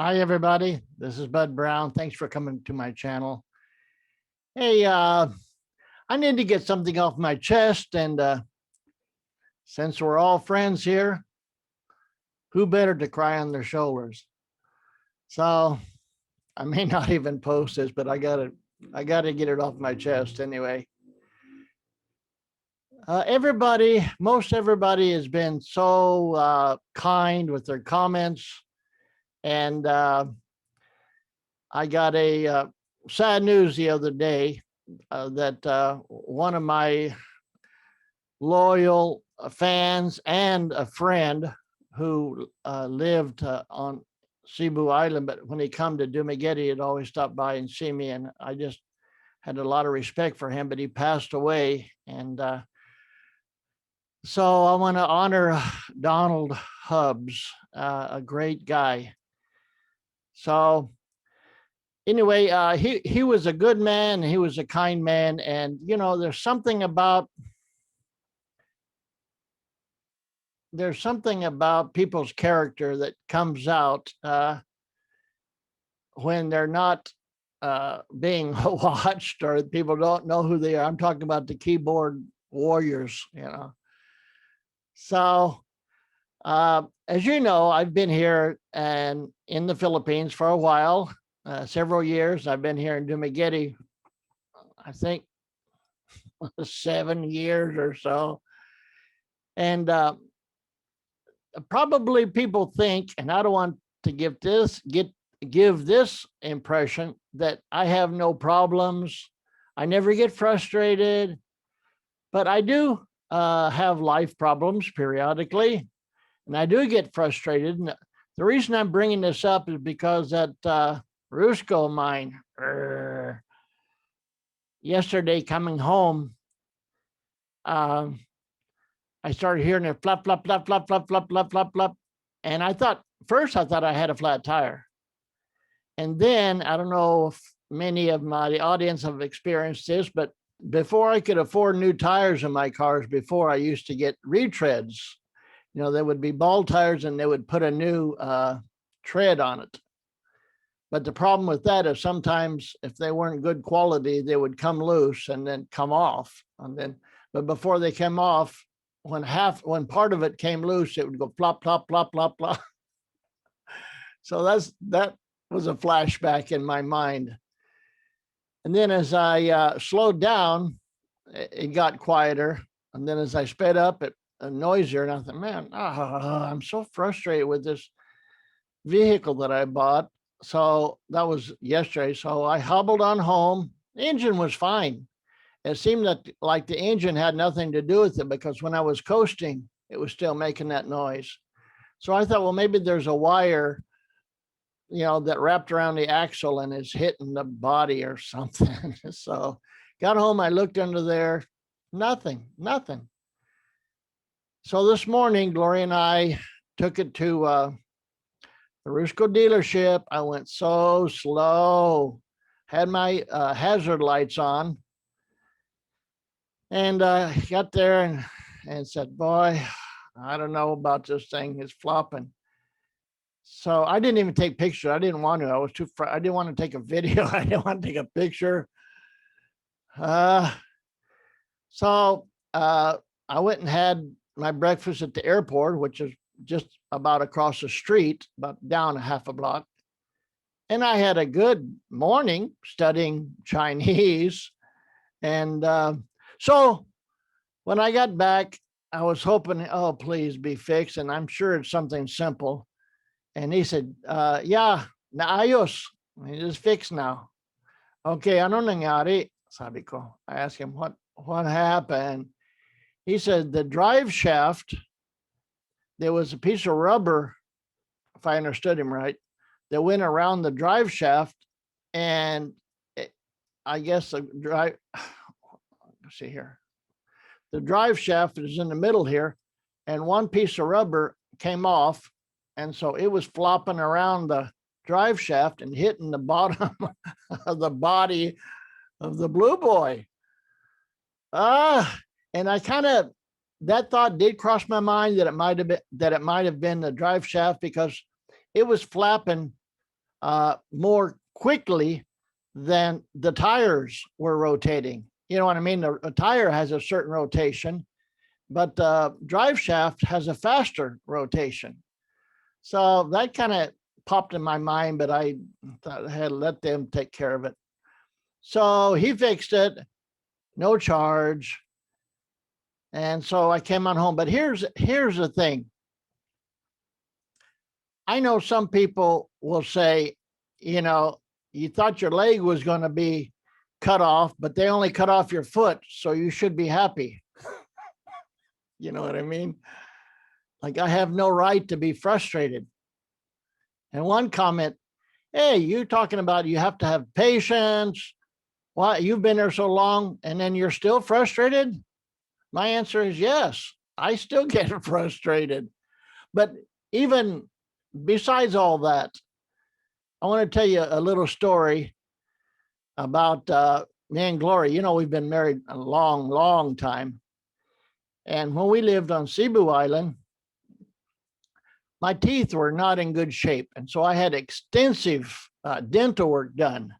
Hi, everybody. This is Bud Brown. Thanks for coming to my channel. Hey, I need to get something off my chest. And since we're all friends here, who better to cry on their shoulders? So I may not even post this, but I gotta get it off my chest anyway. Most everybody has been so kind with their comments. And I got a sad news the other day that one of my loyal fans and a friend who lived on Cebu Island, but when he come to Dumaguete, he'd always stop by and see me, and I just had a lot of respect for him. But he passed away, and so I want to honor Donald Hubbs, a great guy. So anyway, he was a good man. He was a kind man, and there's something about people's character that comes out when they're not being watched, or people don't know who they are. I'm talking about the keyboard warriors. So as you know, I've been here and in the Philippines for a while, several years. I've been here in Dumaguete, I think 7 years or so. And probably people think, and I don't want to give this impression, that I have no problems. I never get frustrated, but I do have life problems periodically, and I do get frustrated. And the reason I'm bringing this up is because that Rusco of mine, yesterday coming home, I started hearing it flop, flop, flop, flop, flop, flop, flop, flop, flop. And I thought I had a flat tire. And then I don't know if many of my audience have experienced this, but before I could afford new tires in my cars, before I used to get retreads. There would be ball tires and they would put a new tread on it. But the problem with that is sometimes if they weren't good quality, they would come loose and then come off. But before they came off, when part of it came loose, it would go plop, plop, plop, plop, plop. So that was a flashback in my mind. And then as I slowed down, it got quieter. And then as I sped up, it noisier. And I thought, man, I'm so frustrated with this vehicle that I bought. So that was yesterday. So I hobbled on home. The engine was fine. It seemed like the engine had nothing to do with it, because when I was coasting, it was still making that noise. So I thought, well, maybe there's a wire, that wrapped around the axle and is hitting the body or something. So got home, I looked under there, nothing. So this morning, Gloria and I took it to the Rusco dealership. I went so slow, had my hazard lights on, and got there and said, boy, I don't know about this thing. It's flopping. So I didn't even take pictures. I didn't want to. I didn't want to take a video. I didn't want to take a picture. So I went and had my breakfast at the airport, which is just about across the street, about down a half a block. And I had a good morning studying Chinese. And so when I got back, I was hoping, oh, please be fixed. And I'm sure it's something simple. And he said, yeah, naayos. It is fixed now. Okay, ano nangyari? Sabi ko. I asked him, what happened? He said, the drive shaft, there was a piece of rubber, if I understood him right, that went around the drive shaft. And I guess the drive, let's see here. The drive shaft is in the middle here, and one piece of rubber came off. And so it was flopping around the drive shaft and hitting the bottom of the body of the Blue Boy. And I that thought did cross my mind that it might have been the drive shaft, because it was flapping more quickly than the tires were rotating. You know what I mean? A tire has a certain rotation, but the drive shaft has a faster rotation. So that kind of popped in my mind, but I thought I had to let them take care of it. So he fixed it, no charge. And so I came on home. But here's the thing. I know some people will say, you know, you thought your leg was going to be cut off, but they only cut off your foot, so you should be happy. You know what I mean? Like, I have no right to be frustrated. And one comment, hey, you talking about you have to have patience. Why, you've been there so long and then you're still frustrated? My answer is yes, I still get frustrated. But even besides all that, I want to tell you a little story about me and Glory. You know, we've been married a long, long time. And when we lived on Cebu Island, my teeth were not in good shape. And so I had extensive dental work done.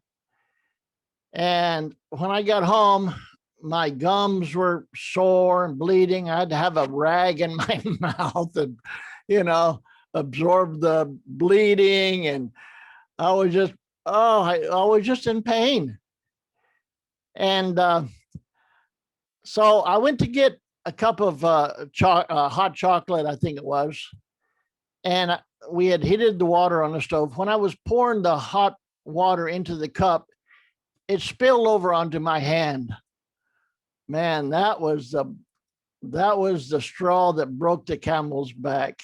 And when I got home, my gums were sore and bleeding. I had to have a rag in my mouth and, you know, absorb the bleeding. And I was just, I was just in pain. And so I went to get a cup of hot chocolate, I think it was. And we had heated the water on the stove. When I was pouring the hot water into the cup, it spilled over onto my hand. Man, that was the straw that broke the camel's back.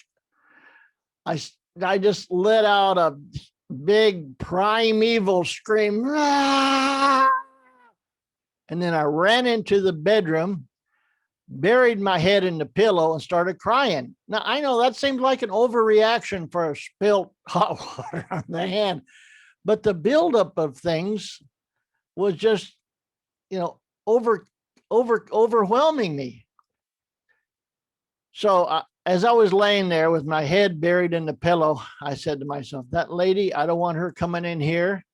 I just let out a big primeval scream. Ah! And then I ran into the bedroom, buried my head in the pillow, and started crying. Now, I know that seemed like an overreaction for a spilled hot water on the hand, but the buildup of things was just, you know, overwhelming me. So as I was laying there with my head buried in the pillow, I said to myself, that lady, I don't want her coming in here.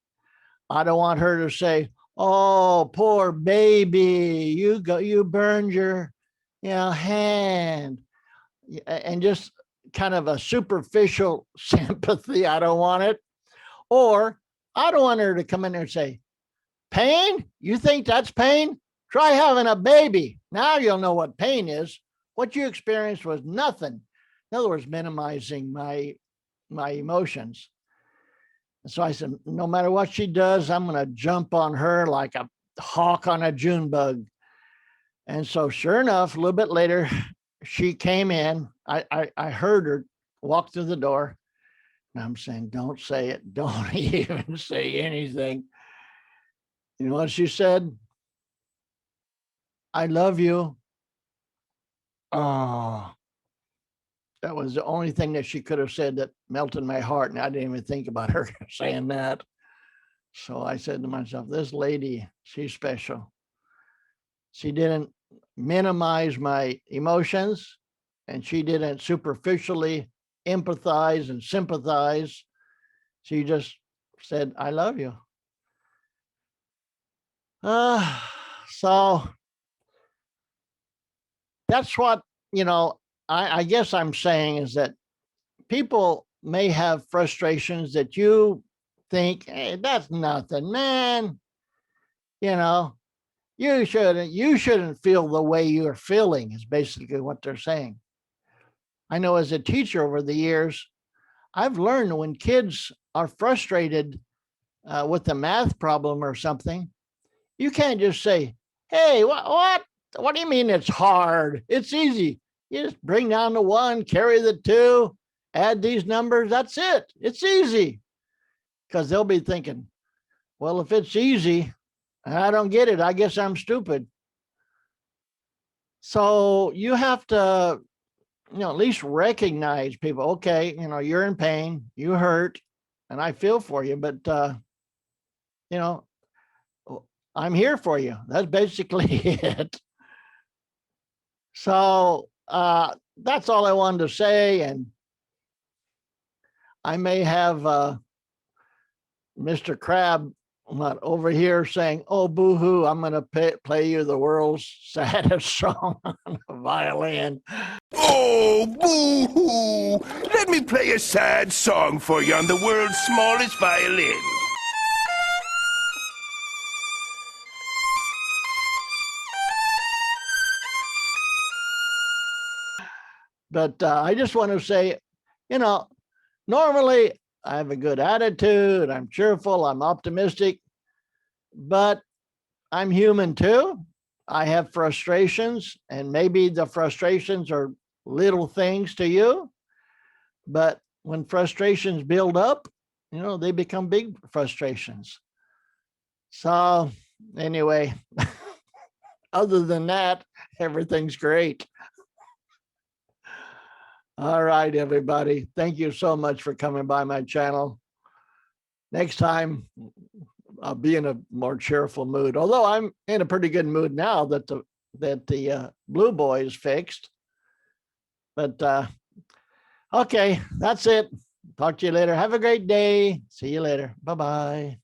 I don't want her to say, oh, poor baby, you burned your, you know, hand. And just kind of a superficial sympathy. I don't want it. Or I don't want her to come in there and say, pain? You think that's pain? Try having a baby. Now you'll know what pain is. What you experienced was nothing. In other words, minimizing my emotions. And so I said, no matter what she does, I'm going to jump on her like a hawk on a June bug. And so sure enough, a little bit later, she came in. I heard her walk through the door. And I'm saying, don't say it. Don't even say anything. You know what she said? I love you. Oh, that was the only thing that she could have said that melted my heart. And I didn't even think about her saying that. So I said to myself, this lady, she's special. She didn't minimize my emotions, and she didn't superficially empathize and sympathize. She just said, I love you. So that's what, you know, I guess I'm saying is that people may have frustrations that you think, hey, that's nothing, man. You know, you shouldn't feel the way you're feeling is basically what they're saying. I know as a teacher over the years, I've learned when kids are frustrated with a math problem or something, you can't just say, hey, what do you mean it's hard? It's easy. You just bring down the one, carry the two, add these numbers. That's it. It's easy. Because they'll be thinking, well, if it's easy and I don't get it, I guess I'm stupid. So you have to, you know, at least recognize people. Okay, you know, you're in pain, you hurt, and I feel for you, but you know, I'm here for you. That's basically it. So that's all I wanted to say. And I may have Mr. Crab over here saying, "Oh, boo-hoo, I'm going to play you the world's saddest song on a violin." Oh, boo-hoo! Let me play a sad song for you on the world's smallest violin. But I just want to say, normally I have a good attitude. I'm cheerful. I'm optimistic. But I'm human too. I have frustrations, and maybe the frustrations are little things to you. But when frustrations build up, they become big frustrations. So, anyway, other than that, everything's great. All right, everybody. Thank you so much for coming by my channel. Next time, I'll be in a more cheerful mood. Although I'm in a pretty good mood now that the Blue Boy is fixed. But okay, that's it. Talk to you later. Have a great day. See you later. Bye-bye.